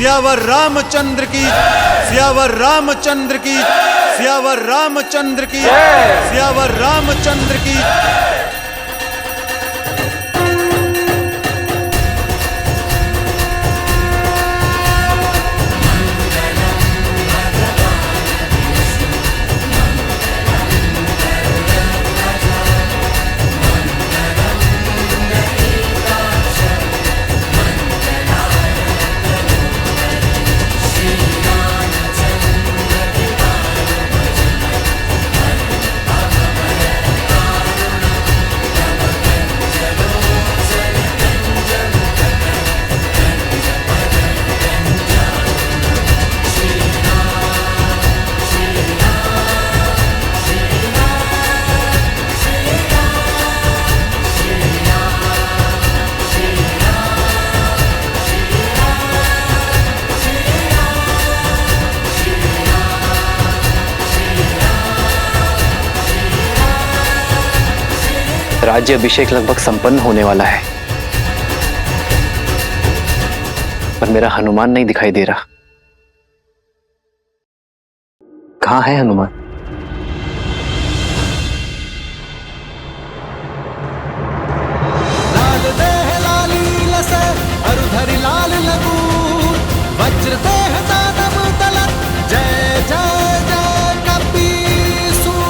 सियावर रामचंद्र की, सियावर रामचंद्र की, सियावर रामचंद्र की, सियावर रामचंद्र की। राज्य अभिषेक लगभग संपन्न होने वाला है, पर मेरा हनुमान नहीं दिखाई दे रहा। कहाँ है हनुमान? लाल देह लाली लसे अरुधरि लाल लगू, वज्र देह दानव तलत, जय जय जय कपीसू।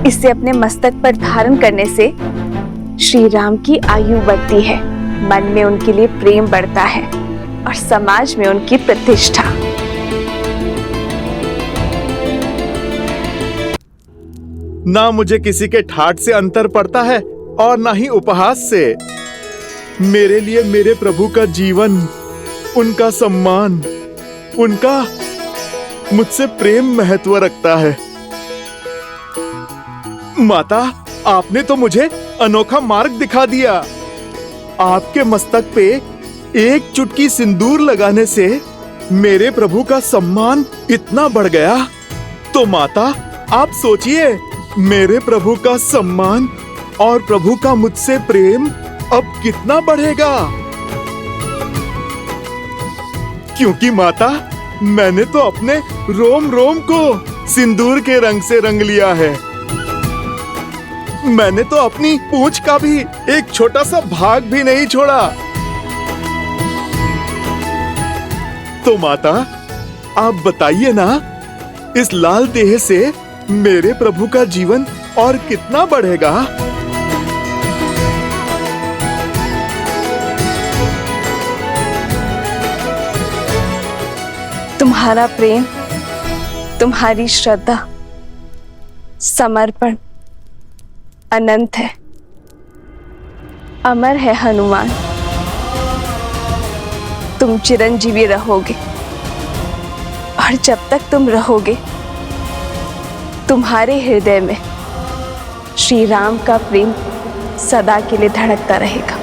इसे अपने मस्तक पर धारण करने से श्री राम की आयु बढ़ती है, मन में उनके लिए प्रेम बढ़ता है और समाज में उनकी प्रतिष्ठा। ना मुझे किसी के ठाठ से अंतर पड़ता है और ना ही उपहास से। मेरे लिए मेरे प्रभु का जीवन, उनका सम्मान, उनका मुझसे प्रेम महत्व रखता है। माता, आपने तो मुझे अनोखा मार्ग दिखा दिया। आपके मस्तक पे एक चुटकी सिंदूर लगाने से मेरे प्रभु का सम्मान इतना बढ़ गया। तो माता, आप सोचिए, मेरे प्रभु का सम्मान और प्रभु का मुझसे प्रेम अब कितना बढ़ेगा। क्योंकि माता, मैंने तो अपने रोम रोम को सिंदूर के रंग से रंग लिया है। मैंने तो अपनी पूंछ का भी एक छोटा सा भाग भी नहीं छोड़ा। तो माता, आप बताइए ना, इस लाल देह से मेरे प्रभु का जीवन और कितना बढ़ेगा। तुम्हारा प्रेम, तुम्हारी श्रद्धा, समर्पण अनंत है, अमर है हनुमान। तुम चिरंजीवी रहोगे और जब तक तुम रहोगे, तुम्हारे हृदय में श्री राम का प्रेम सदा के लिए धड़कता रहेगा।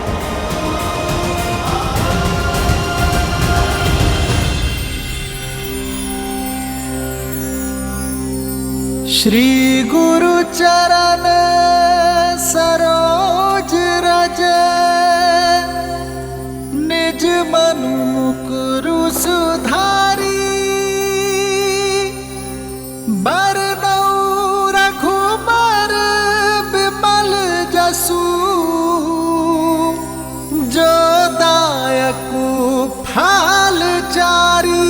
श्री गुरु चरण सरोज रज निज मनु मुकुरु सुधारी बरनौ रघुबर बिमल जसु जो दायकु फल चारी।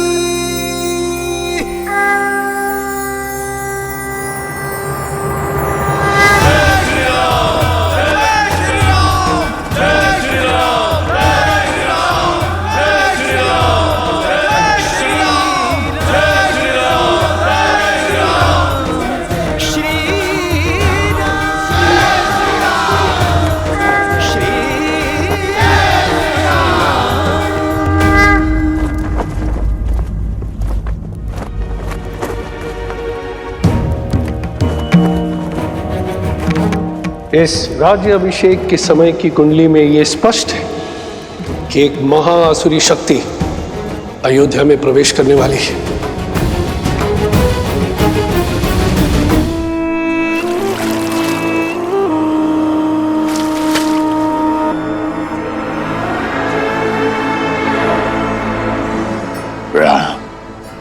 इस राज्य अभिषेक के समय की कुंडली में यह स्पष्ट है कि एक महाअसुरी शक्ति अयोध्या में प्रवेश करने वाली है। राम,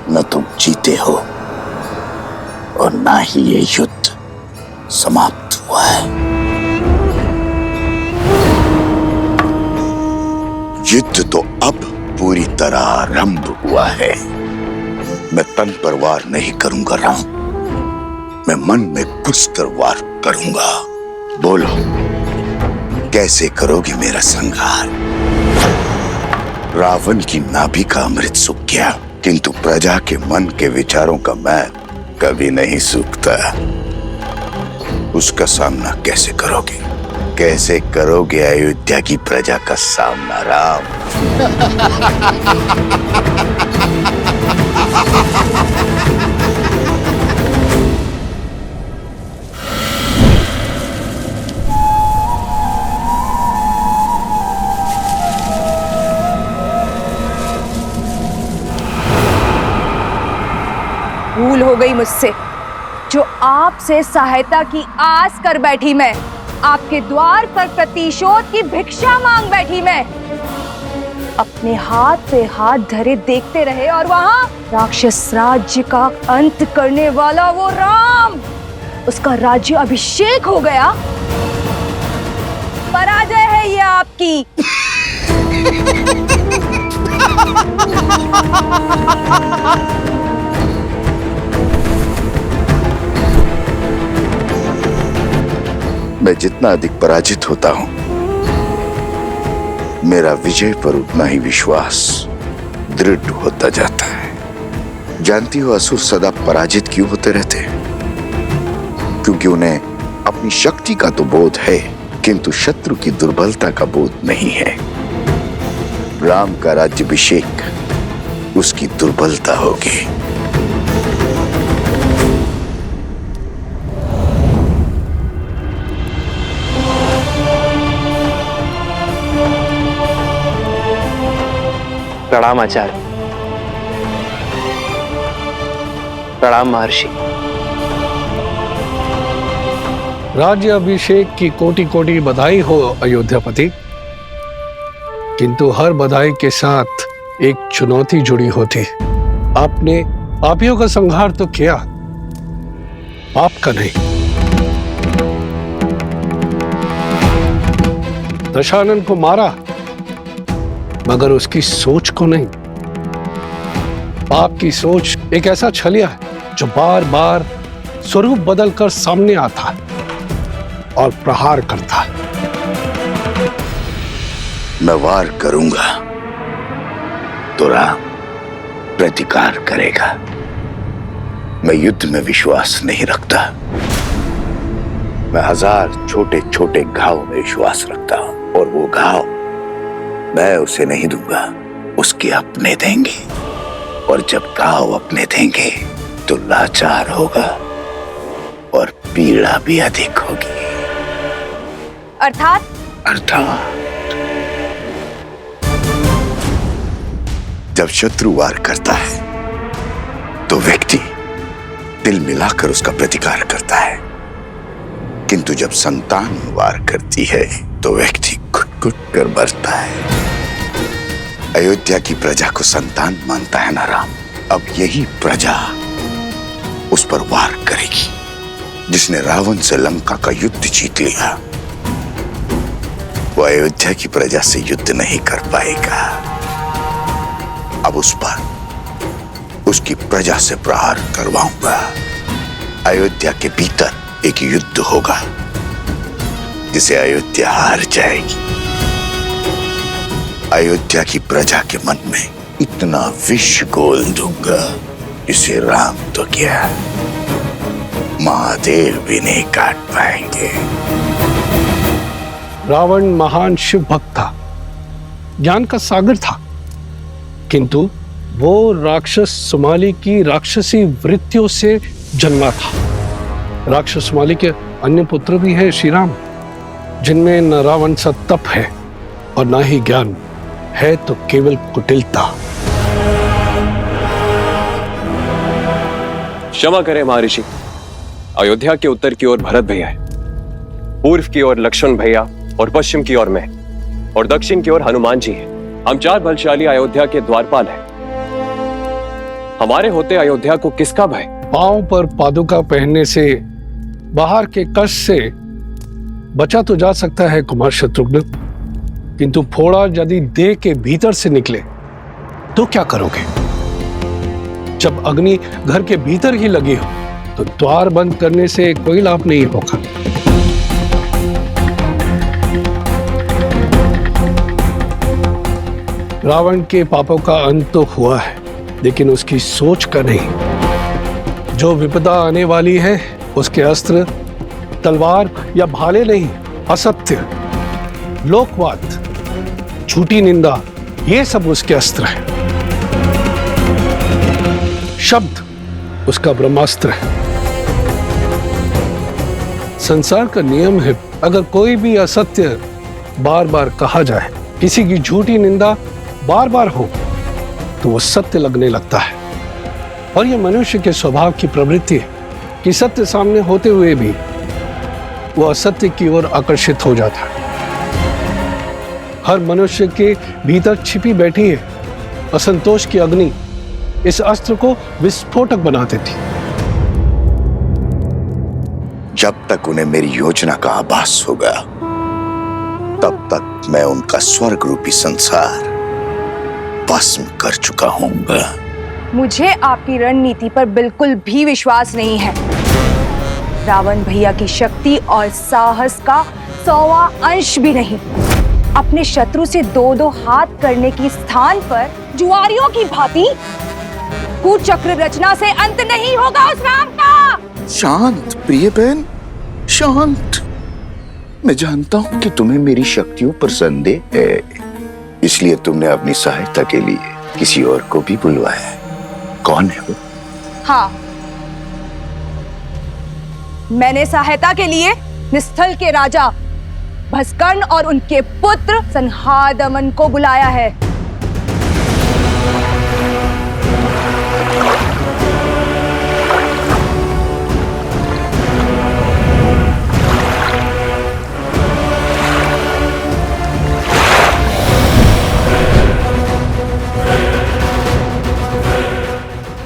न तुम जीते हो और ना ही ये युद्ध समाप्त हुआ है। युद्ध तो अब पूरी तरह आरंभ हुआ है। मैं तन पर वार नहीं करूंगा राम, मैं मन में घुसकर वार करूंगा। बोलो, कैसे करोगे मेरा संहार? रावण की नाभि का अमृत सूख गया, किंतु प्रजा के मन के विचारों का मैल कभी नहीं सूखता। उसका सामना कैसे करोगे? कैसे करोगे अयोध्या की प्रजा का सामना राम? भूल हो गई मुझसे, जो आपसे सहायता की आस कर बैठी मैं, आपके द्वार पर प्रतिशोध की भिक्षा मांग बैठी मैं। अपने हाथ पे हाथ धरे देखते रहे और वहां राक्षस राज्य का अंत करने वाला वो राम, उसका राज्य अभिषेक हो गया। पराजय है ये आपकी। मैं जितना अधिक पराजित होता हूं, मेरा विजय पर उतना ही विश्वास दृढ़ होता जाता है। जानती हो असुर सदा पराजित क्यों होते रहते हैं? क्योंकि उन्हें अपनी शक्ति का तो बोध है, किंतु शत्रु की दुर्बलता का बोध नहीं है। राम का राज्याभिषेक उसकी दुर्बलता होगी। प्रणाम आचार्य। प्रणाम महर्षि। राज्य अभिषेक की कोटि कोटि बधाई हो अयोध्यापति, किंतु हर बधाई के साथ एक चुनौती जुड़ी होती। आपने पापियों का संहार तो किया, पाप का नहीं। दशानन को मारा, मगर उसकी सोच को नहीं। पाप की सोच एक ऐसा छलिया है जो बार बार स्वरूप बदलकर सामने आता और प्रहार करता। मैं वार करूंगा तो राम प्रतिकार करेगा। मैं युद्ध में विश्वास नहीं रखता, मैं 1000 छोटे छोटे घाव में विश्वास रखता हूं, और वो घाव मैं उसे नहीं दूंगा, उसके अपने देंगे। और जब घाव अपने देंगे तो लाचार होगा और पीड़ा भी अधिक होगी। अर्थात जब शत्रु वार करता है तो व्यक्ति दिल मिलाकर उसका प्रतिकार करता है, किंतु जब संतान वार करती है तो व्यक्ति घुट घुट कर मरता है। अयोध्या की प्रजा को संतान मानता है ना राम। अब यही प्रजा उस पर वार करेगी। जिसने रावण से लंका का युद्ध जीत लिया वो अयोध्या की प्रजा से युद्ध नहीं कर पाएगा। अब उस पर उसकी प्रजा से प्रहार करवाऊंगा। अयोध्या के भीतर एक युद्ध होगा जिसे अयोध्या हार जाएगी। अयोध्या की प्रजा के मन में इतना विष घोल दूंगा जिसे राम तो क्या महादेव भी नहीं काट पाएंगे। रावण महान शिव भक्त था, ज्ञान का सागर था, किंतु वो राक्षस सुमाली की राक्षसी वृत्तियों से जन्मा था। राक्षस सुमाली के अन्य पुत्र भी हैं श्री राम, जिनमें न रावण सा तप है और न ही ज्ञान है, तो केवल कुटिलता। क्षमा करें महर्षि, अयोध्या के उत्तर की ओर भरत भैया है, पूर्व की ओर लक्ष्मण भैया और पश्चिम की ओर मैं, और दक्षिण की ओर हनुमान जी हैं। हम 4 बलशाली अयोध्या के द्वारपाल हैं। हमारे होते अयोध्या को किसका भय? पांव पर पादुका पहनने से बाहर के कष्ट से बचा तो जा सकता है कुमार शत्रुघ्न, किंतु फोड़ा यदि देह के भीतर से निकले तो क्या करोगे? जब अग्नि घर के भीतर ही लगी हो तो द्वार बंद करने से कोई लाभ नहीं होगा। रावण के पापों का अंत तो हुआ है, लेकिन उसकी सोच का नहीं। जो विपदा आने वाली है उसके अस्त्र तलवार या भाले नहीं, असत्य, लोकवाद, झूठी निंदा, ये सब उसके अस्त्र हैं। शब्द उसका ब्रह्मास्त्र है। संसार का नियम है, अगर कोई भी असत्य बार बार कहा जाए, किसी की झूठी निंदा बार बार हो, तो वो सत्य लगने लगता है। और ये मनुष्य के स्वभाव की प्रवृत्ति है कि सत्य सामने होते हुए भी वो असत्य की ओर आकर्षित हो जाता है। हर मनुष्य के भीतर छिपी बैठी है असंतोष की अग्नि, इस अस्त्र को विस्फोटक बना देती। जब तक उन्हें मेरी योजना का आभास होगा तब तक मैं उनका स्वर्ग रूपी संसार भस्म कर चुका हूंगा। मुझे आपकी रणनीति पर बिल्कुल भी विश्वास नहीं है। रावण भैया की शक्ति और साहस का 100वां अंश भी नहीं। अपने शत्रु से 2-2 हाथ करने की स्थान पर जुआरियों की भांति कुचक्र रचना से अंत नहीं होगा उस राम का। शांत प्रिय बहन, शांत। मैं जानता हूं कि तुम्हें मेरी शक्तियों पर संदेह है, इसलिए तुमने अपनी सहायता के लिए किसी और को भी बुलवाया है। कौन है वो? हाँ, मैंने सहायता के लिए निस्थल के राजा भस्कर्ण और उनके पुत्र संहादमन को बुलाया है।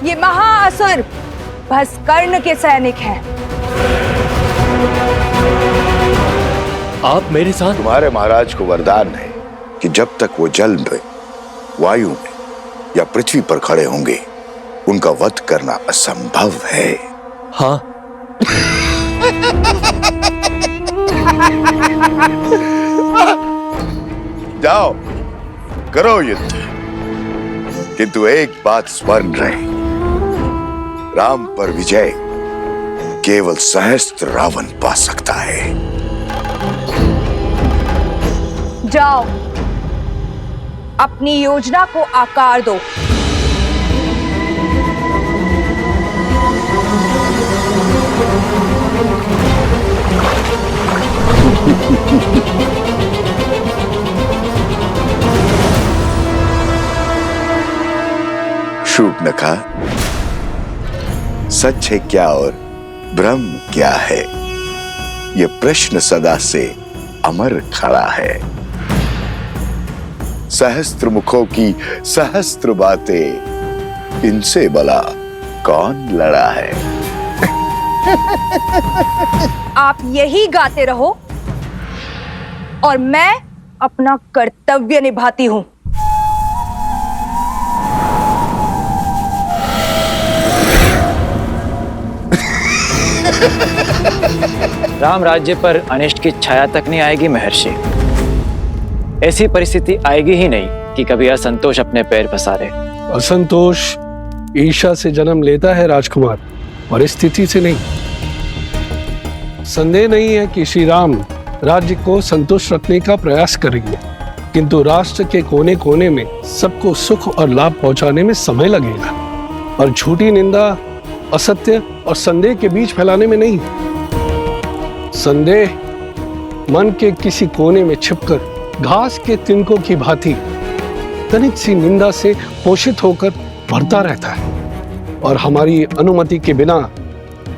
ये महाअसुर भस्कर्ण के सैनिक हैं। आप मेरे साथ? तुम्हारे महाराज को वरदान है कि जब तक वो जल में, वायु में या पृथ्वी पर खड़े होंगे उनका वध करना असंभव है। हाँ। जाओ करो युद्ध, किंतु एक बात स्मरण रहे, राम पर विजय केवल सहस्त्र रावण पा सकता है। जाओ, अपनी योजना को आकार दो। शूर्पणखा, सच है क्या और भ्रम क्या है, ये प्रश्न सदा से अमर खड़ा है। सहस्त्र मुखों की सहस्त्र बातें, इनसे भला कौन लड़ा है। आप यही गाते रहो और मैं अपना कर्तव्य निभाती हूं। राम राज्य पर अनिष्ट की छाया तक नहीं आएगी महर्षि। ऐसी परिस्थिति आएगी ही नहीं कि कभी असंतोष अपने पैर पसारे। असंतोष ईर्ष्या से जन्म लेता है राजकुमार, परिस्थिति से नहीं। संदेह नहीं है कि श्री राम राज्य को संतुष्ट रखने का प्रयास करेंगे, किंतु राष्ट्र के कोने कोने में सबको सुख और लाभ पहुंचाने में समय लगेगा, और झूठी निंदा, असत्य और संदेह के बीच फैलाने में नहीं। संदेह मन के किसी कोने में छिपकर घास के तिनकों की भांति तनिक सी निंदा से पोषित होकर बढ़ता रहता है और हमारी अनुमति के बिना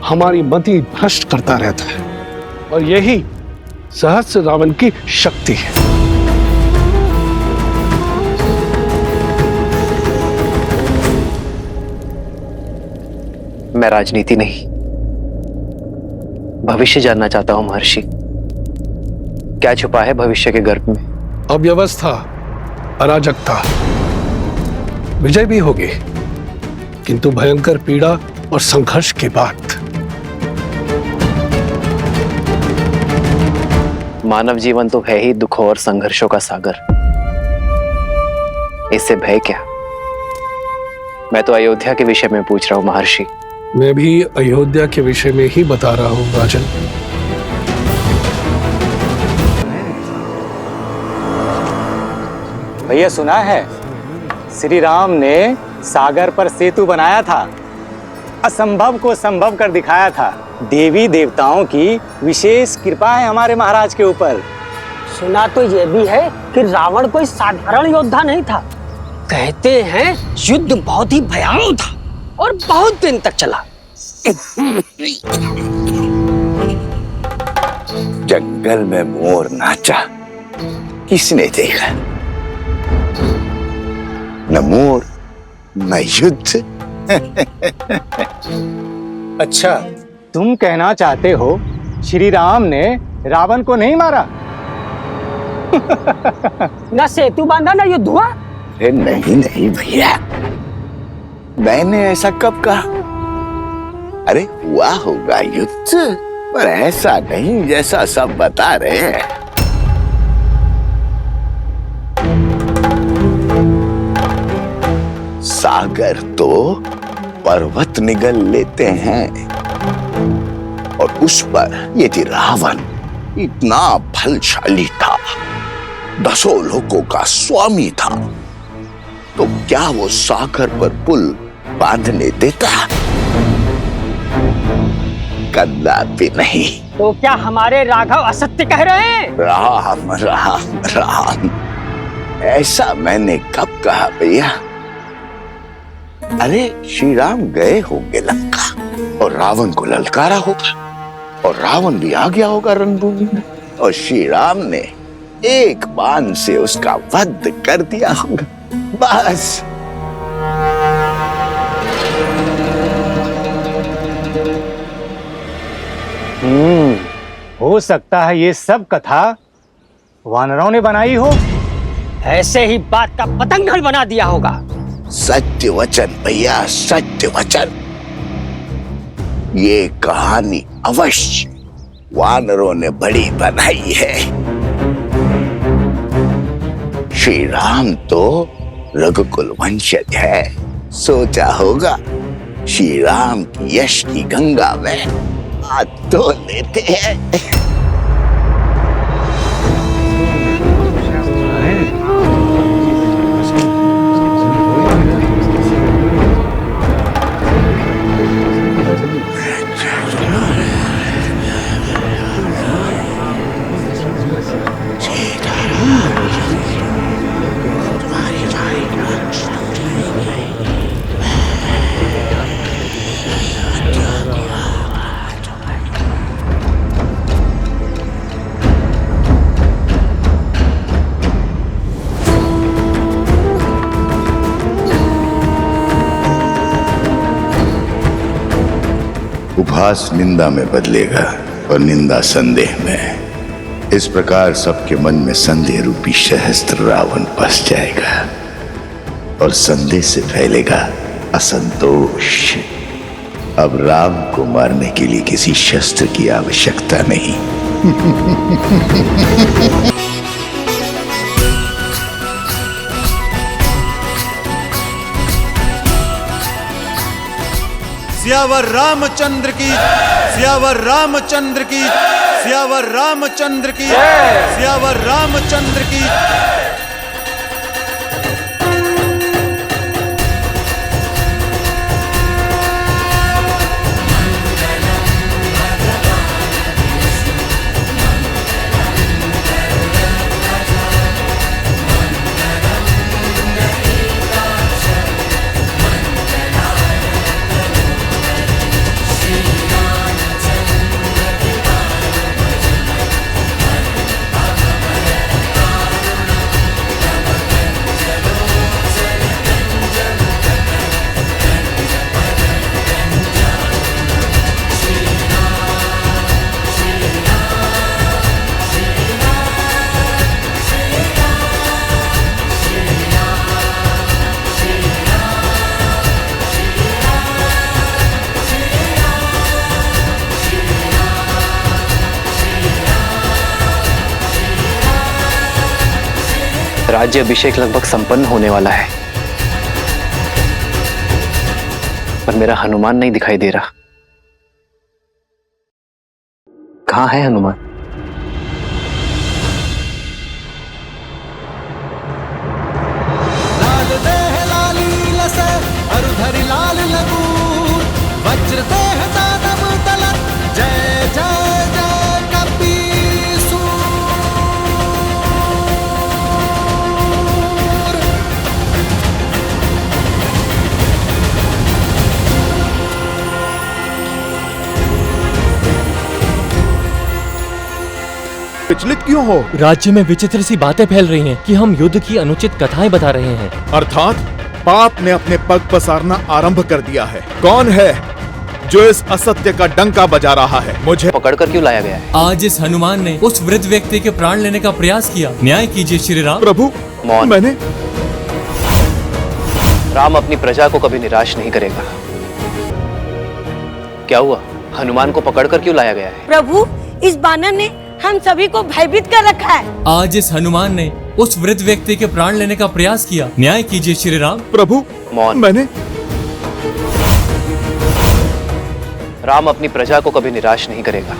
हमारी मति भ्रष्ट करता रहता है, और यही सहस्त्र रावण की शक्ति है। मैं राजनीति नहीं, भविष्य जानना चाहता हूं महर्षि। क्या छुपा है भविष्य के गर्भ में? अव्यवस्था, अराजकता, विजय भी होगी, किंतु भयंकर पीड़ा और संघर्ष के बाद। मानव जीवन तो है ही दुखों और संघर्षों का सागर, इससे भय क्या? मैं तो अयोध्या के विषय में पूछ रहा हूं महर्षि। मैं भी अयोध्या के विषय में ही बता रहा हूं राजन। भैया सुना है श्री राम ने सागर पर सेतु बनाया था, असंभव को संभव कर दिखाया था। देवी देवताओं की विशेष कृपा है हमारे महाराज के ऊपर। सुना तो ये भी है कि रावण कोई साधारण योद्धा नहीं था। कहते हैं युद्ध बहुत ही भयावह था और बहुत दिन तक चला। जंगल में मोर नाचा, किसने देखा? न मोर न युद्ध। अच्छा, तुम कहना चाहते हो श्री राम ने रावण को नहीं मारा? न सेतु बांधा न युद्ध हुआ। अरे नहीं नहीं भैया, मैंने ऐसा कब कहा? अरे हुआ होगा युद्ध, पर ऐसा नहीं जैसा सब बता रहे हैं। सागर तो पर्वत निगल लेते हैं, और उस पर यदि रावण इतना बलशाली था, 10 लोगों का स्वामी था, तो क्या वो सागर पर पुल बांधने देता? कदापि नहीं। तो क्या हमारे राघव असत्य कह रहे हैं? राम राम राम, ऐसा मैंने कब कहा भैया? अरे श्री राम गए होंगे लंका और रावण को ललकारा होगा, और रावण भी आ गया होगा रणभूमि में, और श्री राम ने एक बाण से उसका वध कर दिया होगा। बस। हो सकता है ये सब कथा वानरों ने बनाई हो। ऐसे ही बात का पतंगड़ बना दिया होगा। सत्य वचन भैया, सत्य वचन। ये कहानी अवश्य वानरों ने बड़ी बनाई है। श्री राम तो रघुकुल वंशज है, सोचा होगा श्री राम की यश की गंगा में हाथ धो लेते हैं। उपहास निंदा में बदलेगा और निंदा संदेह में। इस प्रकार सबके मन में संदेह रूपी सहस्त्र रावण बस जाएगा और संदेह से फैलेगा असंतोष। अब राम को मारने के लिए किसी शस्त्र की आवश्यकता नहीं। सियावर रामचंद्र की, सियावर रामचंद्र की, सियावर रामचंद्र की, सियावर रामचंद्र की। राज्य अभिषेक लगभग संपन्न होने वाला है, पर मेरा हनुमान नहीं दिखाई दे रहा। कहाँ है हनुमान? लाल देह लाली लसे अरुधरि लाल लगूर, वज्र देह दानव तलत जय जय जय कपीसूर। विचलित क्यों हो? राज्य में विचित्र सी बातें फैल रही हैं कि हम युद्ध की अनुचित कथाएं बता रहे हैं। अर्थात पाप ने अपने पग पसारना आरंभ कर दिया है। कौन है जो इस असत्य का डंका बजा रहा है? मुझे पकड़कर क्यों लाया गया है? आज इस हनुमान ने उस वृद्ध व्यक्ति के प्राण लेने का प्रयास किया। न्याय कीजिए श्री राम। प्रभु, मौन। मैंने राम अपनी प्रजा को कभी निराश नहीं करेगा। क्या हुआ? हनुमान को पकड़कर क्यों लाया गया है? प्रभु, इस बानर ने हम सभी को भयभीत कर रखा है। आज इस हनुमान ने उस वृद्ध व्यक्ति के प्राण लेने का प्रयास किया। न्याय कीजिए श्री राम। प्रभु, मौन। मैंने राम अपनी प्रजा को कभी निराश नहीं करेगा।